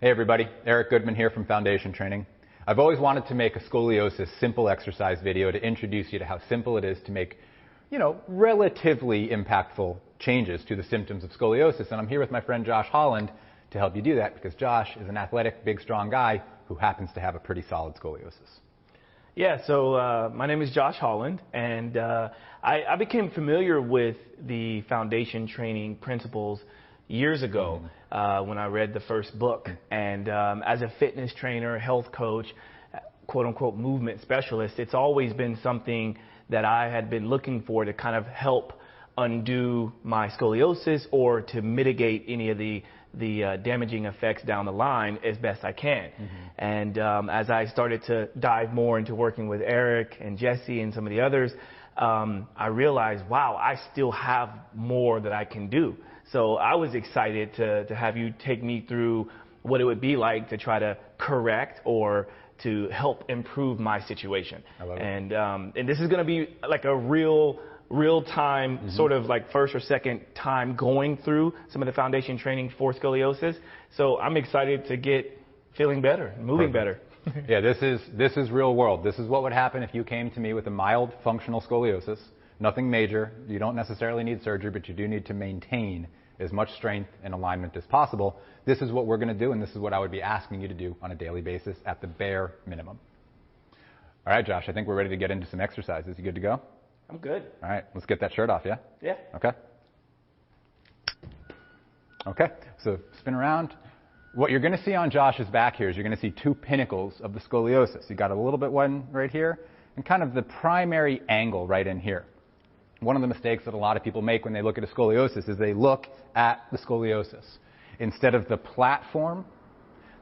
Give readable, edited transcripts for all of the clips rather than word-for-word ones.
Hey everybody, Eric Goodman here from Foundation Training. I've always wanted to make a scoliosis simple exercise video to introduce you to how simple it is to make, relatively impactful changes to the symptoms of scoliosis. And I'm here with my friend Josh Holland to help you do that because Josh is an athletic, big, strong guy who happens to have a pretty solid scoliosis. Yeah, so my name is Josh Holland, and I became familiar with the Foundation Training principles years ago when I read the first book. And as a fitness trainer, health coach, quote-unquote movement specialist, it's always been something that I had been looking for to kind of help undo my scoliosis or to mitigate any of the damaging effects down the line as best I can. And as I started to dive more into working with Eric and Jesse and some of the others, I realized, wow, I still have more that I can do. So I was excited to have you take me through what it would be like to try to correct or to help improve my situation. I love it. And this is going to be like a real-time sort of like first or second time going through some of the foundation training for scoliosis. So I'm excited to get feeling better, moving better. Yeah, this is real world. This is what would happen if you came to me with a mild functional scoliosis. Nothing major. You don't necessarily need surgery, but you do need to maintain as much strength and alignment as possible. This is what we're going to do, and this is what I would be asking you to do on a daily basis at the bare minimum. All right, Josh, I think we're ready to get into some exercises. You good to go? I'm good. All right, let's get that shirt off, yeah? Yeah. Okay, so spin around. What you're going to see on Josh's back here is you're going to see two pinnacles of the scoliosis. You got a little bit one right here and kind of the primary angle right in here. One of the mistakes that a lot of people make when they look at a scoliosis is they look at the scoliosis instead of the platform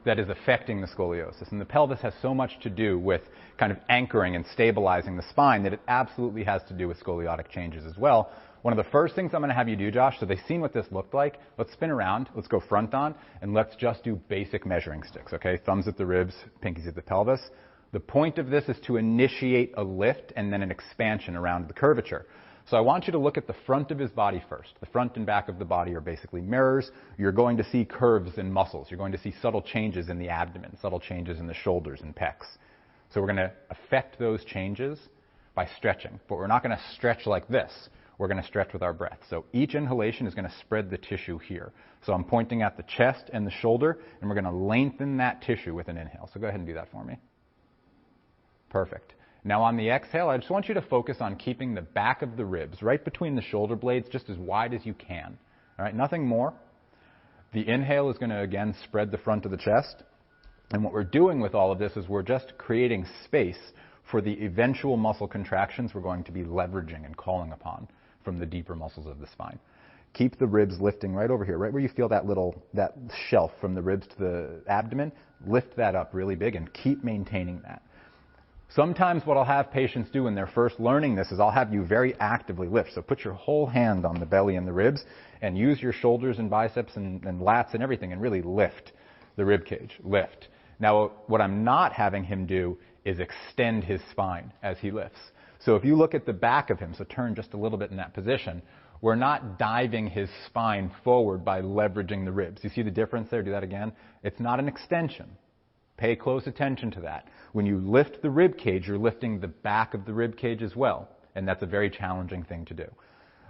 that is affecting the scoliosis. And the pelvis has so much to do with kind of anchoring and stabilizing the spine that it absolutely has to do with scoliotic changes as well. One of the first things I'm going to have you do, Josh, so they've seen what this looked like. Let's spin around. Let's go front on, and let's just do basic measuring sticks, okay? Thumbs at the ribs, pinkies at the pelvis. The point of this is to initiate a lift and then an expansion around the curvature. So I want you to look at the front of his body first. The front and back of the body are basically mirrors. You're going to see curves in muscles. You're going to see subtle changes in the abdomen, subtle changes in the shoulders and pecs. So we're going to affect those changes by stretching. But we're not going to stretch like this. We're going to stretch with our breath. So each inhalation is going to spread the tissue here. So I'm pointing at the chest and the shoulder, and we're going to lengthen that tissue with an inhale. So go ahead and do that for me. Perfect. Now on the exhale, I just want you to focus on keeping the back of the ribs right between the shoulder blades just as wide as you can. All right, nothing more. The inhale is going to, again, spread the front of the chest. And what we're doing with all of this is we're just creating space for the eventual muscle contractions we're going to be leveraging and calling upon from the deeper muscles of the spine. Keep the ribs lifting right over here, right where you feel that shelf from the ribs to the abdomen. Lift that up really big and keep maintaining that. Sometimes what I'll have patients do when they're first learning this is I'll have you very actively lift. So put your whole hand on the belly and the ribs and use your shoulders and biceps and lats and everything and really lift the rib cage. Lift. Now what I'm not having him do is extend his spine as he lifts. So if you look at the back of him, so turn just a little bit in that position, we're not diving his spine forward by leveraging the ribs. You see the difference there? Do that again. It's not an extension. Pay close attention to that. When you lift the rib cage, you're lifting the back of the rib cage as well, and that's a very challenging thing to do.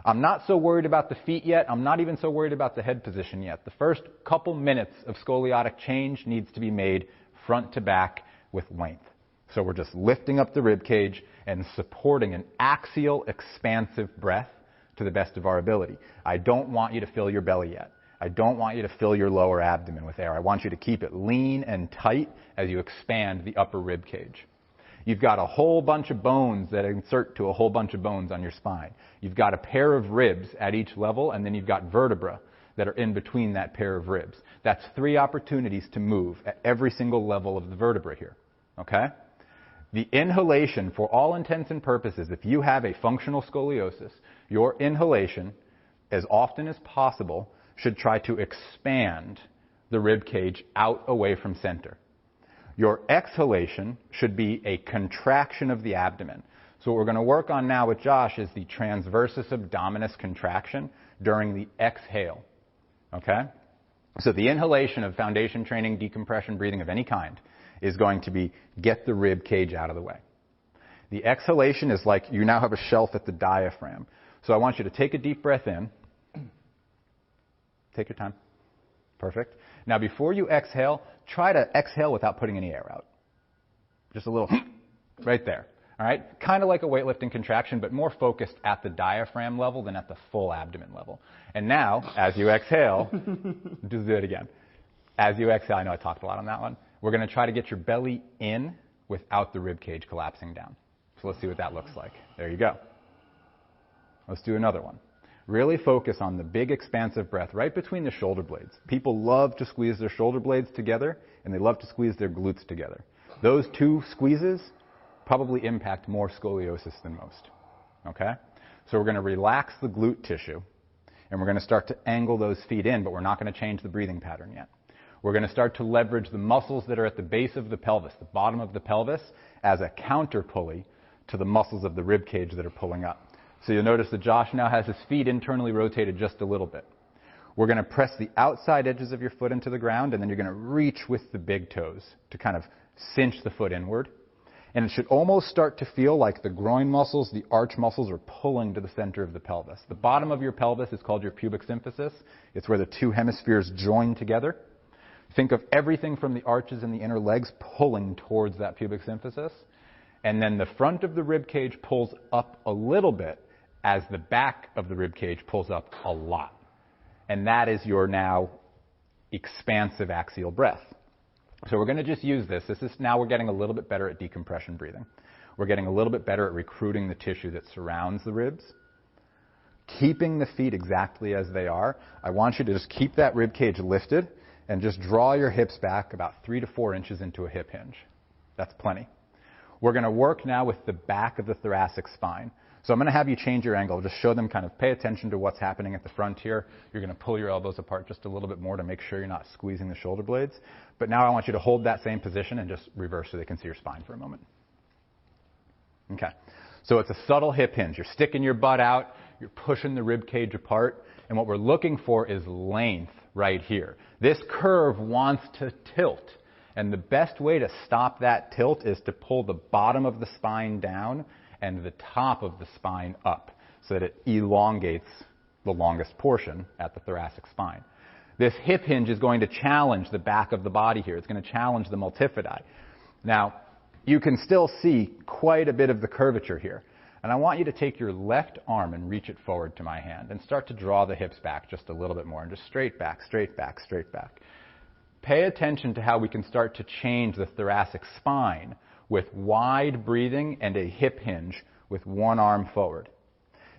I'm not so worried about the feet yet. I'm not even so worried about the head position yet. The first couple minutes of scoliotic change needs to be made front to back with length. So we're just lifting up the rib cage and supporting an axial expansive breath to the best of our ability. I don't want you to fill your belly yet. I don't want you to fill your lower abdomen with air. I want you to keep it lean and tight as you expand the upper rib cage. You've got a whole bunch of bones that insert to a whole bunch of bones on your spine. You've got a pair of ribs at each level, and then you've got vertebra that are in between that pair of ribs. That's 3 opportunities to move at every single level of the vertebra here. Okay? The inhalation, for all intents and purposes, if you have a functional scoliosis, your inhalation, as often as possible, should try to expand the rib cage out away from center. Your exhalation should be a contraction of the abdomen. So what we're going to work on now with Josh is the transversus abdominis contraction during the exhale. Okay? So the inhalation of foundation training, decompression breathing of any kind is going to be get the rib cage out of the way. The exhalation is like you now have a shelf at the diaphragm. So I want you to take a deep breath in. Take your time. Perfect. Now before you exhale, try to exhale without putting any air out. Just a little right there. All right? Kind of like a weightlifting contraction, but more focused at the diaphragm level than at the full abdomen level. And now, as you exhale, just do it again. As you exhale, I know I talked a lot on that one. We're going to try to get your belly in without the rib cage collapsing down. So let's see what that looks like. There you go. Let's do another one. Really focus on the big expansive breath right between the shoulder blades. People love to squeeze their shoulder blades together, and they love to squeeze their glutes together. Those two squeezes probably impact more scoliosis than most. Okay? So we're going to relax the glute tissue, and we're going to start to angle those feet in, but we're not going to change the breathing pattern yet. We're going to start to leverage the muscles that are at the base of the pelvis, the bottom of the pelvis, as a counter pulley to the muscles of the rib cage that are pulling up. So you'll notice that Josh now has his feet internally rotated just a little bit. We're going to press the outside edges of your foot into the ground, and then you're going to reach with the big toes to kind of cinch the foot inward. And it should almost start to feel like the groin muscles, the arch muscles are pulling to the center of the pelvis. The bottom of your pelvis is called your pubic symphysis. It's where the two hemispheres join together. Think of everything from the arches and the inner legs pulling towards that pubic symphysis. And then the front of the rib cage pulls up a little bit as the back of the rib cage pulls up a lot. And that is your now expansive axial breath. So we're going to just use this. Now we're getting a little bit better at decompression breathing. We're getting a little bit better at recruiting the tissue that surrounds the ribs. Keeping the feet exactly as they are. I want you to just keep that rib cage lifted and just draw your hips back about 3 to 4 inches into a hip hinge. That's plenty. We're going to work now with the back of the thoracic spine. So I'm going to have you change your angle. Just show them kind of pay attention to what's happening at the front here. You're going to pull your elbows apart just a little bit more to make sure you're not squeezing the shoulder blades. But now I want you to hold that same position and just reverse so they can see your spine for a moment. Okay. So it's a subtle hip hinge. You're sticking your butt out. You're pushing the rib cage apart. And what we're looking for is length right here. This curve wants to tilt. And the best way to stop that tilt is to pull the bottom of the spine down and the top of the spine up so that it elongates the longest portion at the thoracic spine. This hip hinge is going to challenge the back of the body here. It's going to challenge the multifidi. Now, you can still see quite a bit of the curvature here. And I want you to take your left arm and reach it forward to my hand and start to draw the hips back just a little bit more and just straight back, straight back, straight back. Pay attention to how we can start to change the thoracic spine with wide breathing and a hip hinge with one arm forward.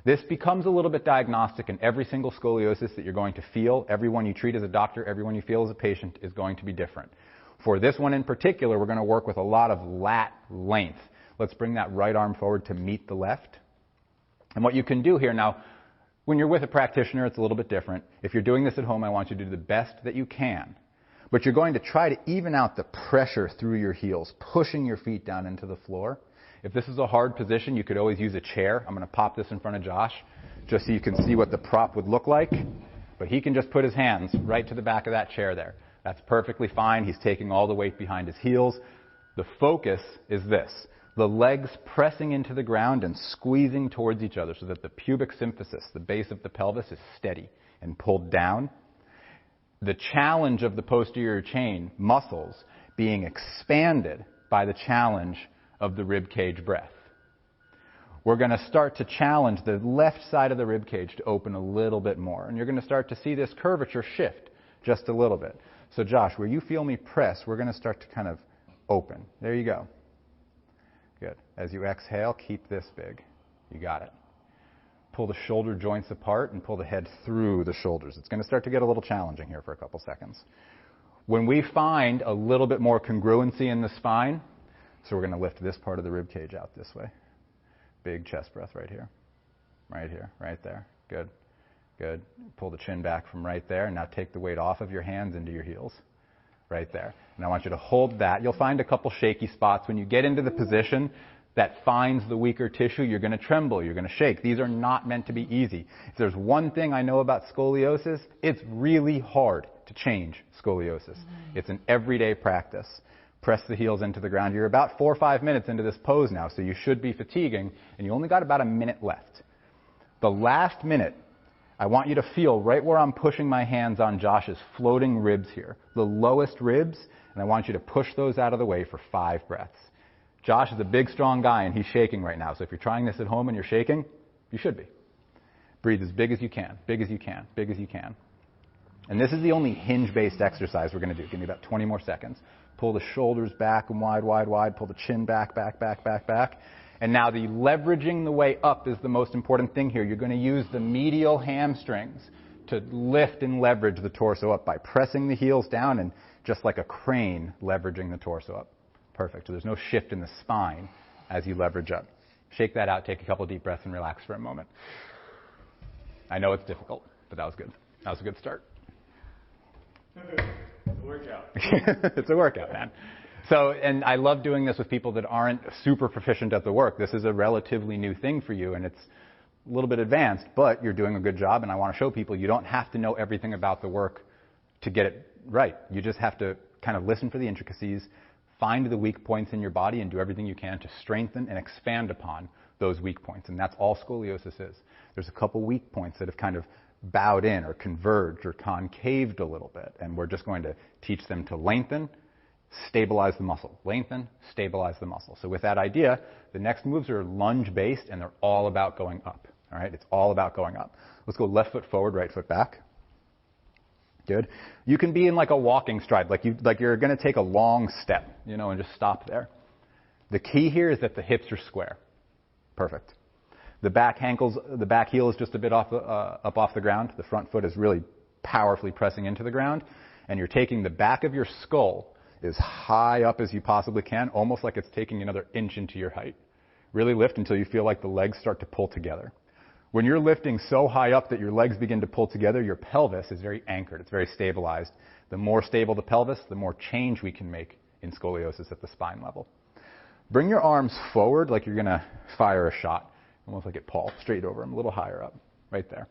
This becomes a little bit diagnostic, and every single scoliosis that you're going to feel, everyone you treat as a doctor, everyone you feel as a patient is going to be different. For this one in particular, we're going to work with a lot of lat length. Let's bring that right arm forward to meet the left. And what you can do here now, when you're with a practitioner, it's a little bit different. If you're doing this at home, I want you to do the best that you can. But you're going to try to even out the pressure through your heels, pushing your feet down into the floor. If this is a hard position, you could always use a chair. I'm going to pop this in front of Josh just so you can see what the prop would look like. But he can just put his hands right to the back of that chair there. That's perfectly fine. He's taking all the weight behind his heels. The focus is this. The legs pressing into the ground and squeezing towards each other so that the pubic symphysis, the base of the pelvis, is steady and pulled down. The challenge of the posterior chain muscles being expanded by the challenge of the rib cage breath. We're going to start to challenge the left side of the rib cage to open a little bit more. And you're going to start to see this curvature shift just a little bit. So Josh, where you feel me press, we're going to start to kind of open. There you go. Good. As you exhale, keep this big. You got it. Pull the shoulder joints apart and pull the head through the shoulders. It's going to start to get a little challenging here for a couple seconds. When we find a little bit more congruency in the spine, so we're going to lift this part of the rib cage out this way. Big chest breath right here, right there. Good, good. Pull the chin back from right there, and now take the weight off of your hands into your heels, right there. And I want you to hold that. You'll find a couple shaky spots. When you get into the position that finds the weaker tissue, you're going to tremble, you're going to shake. These are not meant to be easy. If there's one thing I know about scoliosis, it's really hard to to change scoliosis. It's an everyday practice. Press the heels into the ground. You're about 4 or 5 minutes into this pose now, so you should be fatiguing, and you only got about a minute left. The last minute, I want you to feel right where I'm pushing my hands on Josh's floating ribs here, the lowest ribs, and I want you to push those out of the way for 5 breaths. Josh is a big, strong guy, and he's shaking right now, so if you're trying this at home and you're shaking, you should be. Breathe as big as you can, big as you can, big as you can. And this is the only hinge-based exercise we're going to do. Give me about 20 more seconds. Pull the shoulders back and wide, wide, wide. Pull the chin back, back, back, back, back. And now the leveraging the way up is the most important thing here. You're going to use the medial hamstrings to lift and leverage the torso up by pressing the heels down and just like a crane, leveraging the torso up. Perfect. So there's no shift in the spine as you leverage up. Shake that out. Take a couple deep breaths and relax for a moment. I know it's difficult, but that was good. That was a good start. It's a workout. It's a workout, man. So, and I love doing this with people that aren't super proficient at the work. This is a relatively new thing for you, and it's a little bit advanced, but you're doing a good job, and I want to show people you don't have to know everything about the work to get it right. You just have to kind of listen for the intricacies, find the weak points in your body, and do everything you can to strengthen and expand upon those weak points, and that's all scoliosis is. There's a couple weak points that have kind of bowed in or converged or concaved a little bit, and we're just going to teach them to lengthen, stabilize the muscle. Lengthen, stabilize the muscle. So with that idea, the next moves are lunge-based, and they're all about going up. All right? It's all about going up. Let's go left foot forward, right foot back. Good. You can be in like a walking stride, like you're going to take a long step, and just stop there. The key here is that the hips are square. Perfect. The back heel is just a bit up off the ground. The front foot is really powerfully pressing into the ground. And you're taking the back of your skull as high up as you possibly can, almost like it's taking another inch into your height. Really lift until you feel like the legs start to pull together. When you're lifting so high up that your legs begin to pull together, your pelvis is very anchored. It's very stabilized. The more stable the pelvis, the more change we can make in scoliosis at the spine level. Bring your arms forward like you're going to fire a shot. Almost like at Paul, straight over him, a little higher up, right there.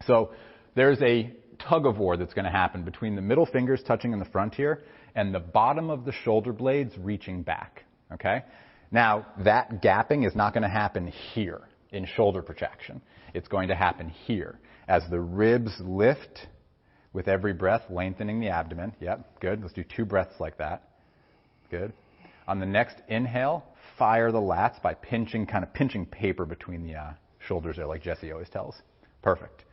So there's a tug-of-war that's going to happen between the middle fingers touching in the front here and the bottom of the shoulder blades reaching back, okay? Now, that gapping is not going to happen here in shoulder protraction. It's going to happen here as the ribs lift with every breath, lengthening the abdomen. Yep, good. Let's do 2 breaths like that. Good. On the next inhale, fire the lats by pinching paper between the shoulders there, like Jesse always tells. Perfect.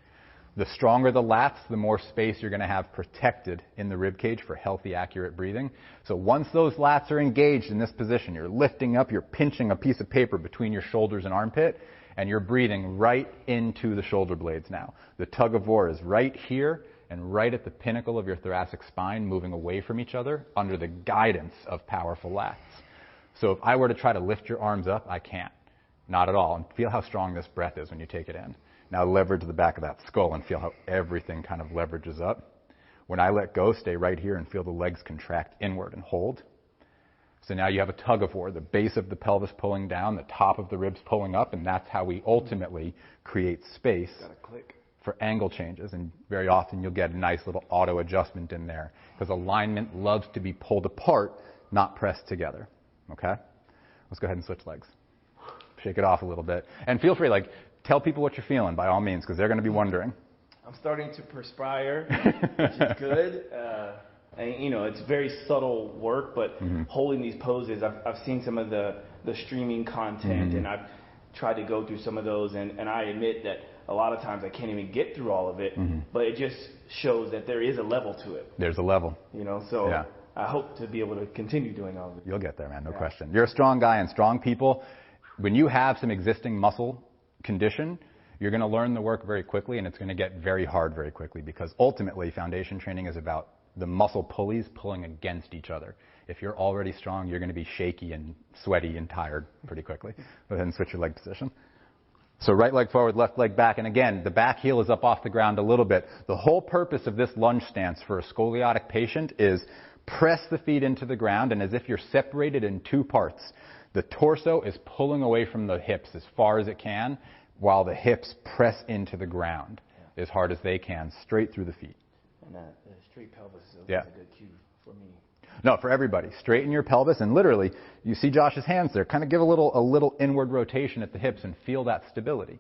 The stronger the lats, the more space you're going to have protected in the rib cage for healthy, accurate breathing. So once those lats are engaged in this position, you're lifting up, you're pinching a piece of paper between your shoulders and armpit, and you're breathing right into the shoulder blades now. The tug of war is right here and right at the pinnacle of your thoracic spine, moving away from each other under the guidance of powerful lats. So if I were to try to lift your arms up, I can't. Not at all. And feel how strong this breath is when you take it in. Now leverage the back of that skull and feel how everything kind of leverages up. When I let go, stay right here and feel the legs contract inward and hold. So now you have a tug of war, the base of the pelvis pulling down, the top of the ribs pulling up, and that's how we ultimately create space for angle changes. And very often you'll get a nice little auto adjustment in there because alignment loves to be pulled apart, not pressed together. Okay? Let's go ahead and switch legs. Shake it off a little bit. And feel free, tell people what you're feeling by all means, because they're going to be wondering. I'm starting to perspire, which is good. And, it's very subtle work, but holding these poses, I've seen some of the streaming content, and I've tried to go through some of those, and I admit that a lot of times I can't even get through all of it, but it just shows that there is a level to it. There's a level. So yeah. I hope to be able to continue doing all of it. You'll get there, man, no question. You're a strong guy, and strong people, when you have some existing muscle condition, you're going to learn the work very quickly, and it's going to get very hard very quickly, because ultimately foundation training is about the muscle pulleys pulling against each other. If you're already strong, you're going to be shaky and sweaty and tired pretty quickly. Go ahead and switch your leg position. So right leg forward, left leg back. And again, the back heel is up off the ground a little bit. The whole purpose of this lunge stance for a scoliotic patient is press the feet into the ground, and as if you're separated in 2 parts. The torso is pulling away from the hips as far as it can, while the hips press into the ground as hard as they can, straight through the feet. And the straight pelvis is Yeah. a good cue for me. No, for everybody. Straighten your pelvis, and literally, you see Josh's hands there. Kind of give a little inward rotation at the hips and feel that stability.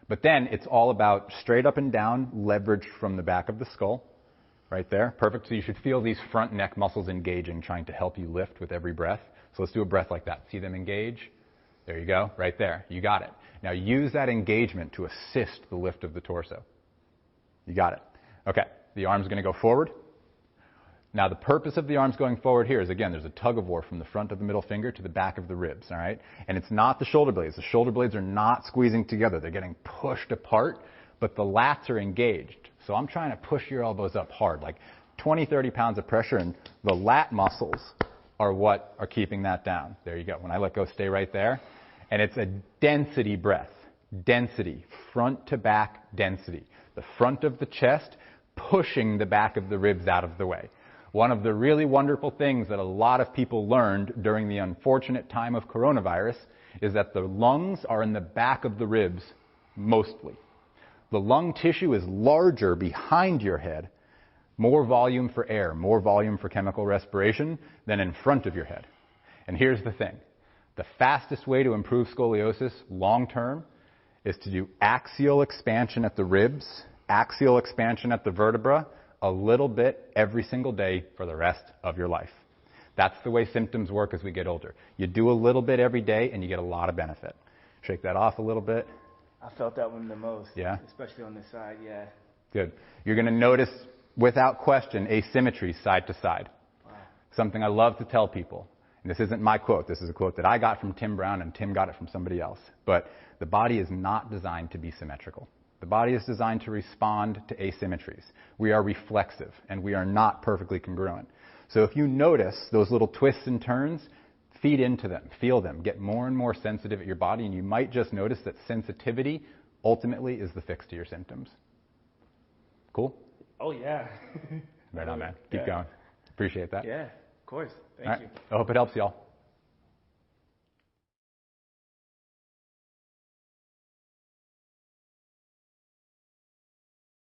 But then it's all about straight up and down, leverage from the back of the skull. Right there. Perfect. So you should feel these front neck muscles engaging, trying to help you lift with every breath. So let's do a breath like that. See them engage? There you go. Right there. You got it. Now use that engagement to assist the lift of the torso. You got it. Okay. The arm's going to go forward. Now the purpose of the arms going forward here is, again, there's a tug of war from the front of the middle finger to the back of the ribs, all right? And it's not the shoulder blades. The shoulder blades are not squeezing together. They're getting pushed apart, but the lats are engaged. So I'm trying to push your elbows up hard, like 20, 30 pounds of pressure, and the lat muscles are what are keeping that down. There you go. When I let go, stay right there. And it's a density breath. Density. Front to back density. The front of the chest pushing the back of the ribs out of the way. One of the really wonderful things that a lot of people learned during the unfortunate time of coronavirus is that the lungs are in the back of the ribs mostly. The lung tissue is larger behind your head, more volume for air, more volume for chemical respiration than in front of your head. And here's the thing. The fastest way to improve scoliosis long term is to do axial expansion at the ribs, axial expansion at the vertebra, a little bit every single day for the rest of your life. That's the way symptoms work as we get older. You do a little bit every day and you get a lot of benefit. Shake that off a little bit. I felt that one the most. Yeah? Especially on this side, yeah. Good. You're going to notice, without question, asymmetry side to side. Wow. Something I love to tell people. And this isn't my quote. This is a quote that I got from Tim Brown, and Tim got it from somebody else. But the body is not designed to be symmetrical. The body is designed to respond to asymmetries. We are reflexive, and we are not perfectly congruent. So if you notice those little twists and turns, feed into them, feel them, get more and more sensitive at your body, and you might just notice that sensitivity ultimately is the fix to your symptoms. Cool? Oh, yeah. Right on, man. Keep going. Appreciate that. Yeah, of course. Thank All right. you. I hope it helps y'all.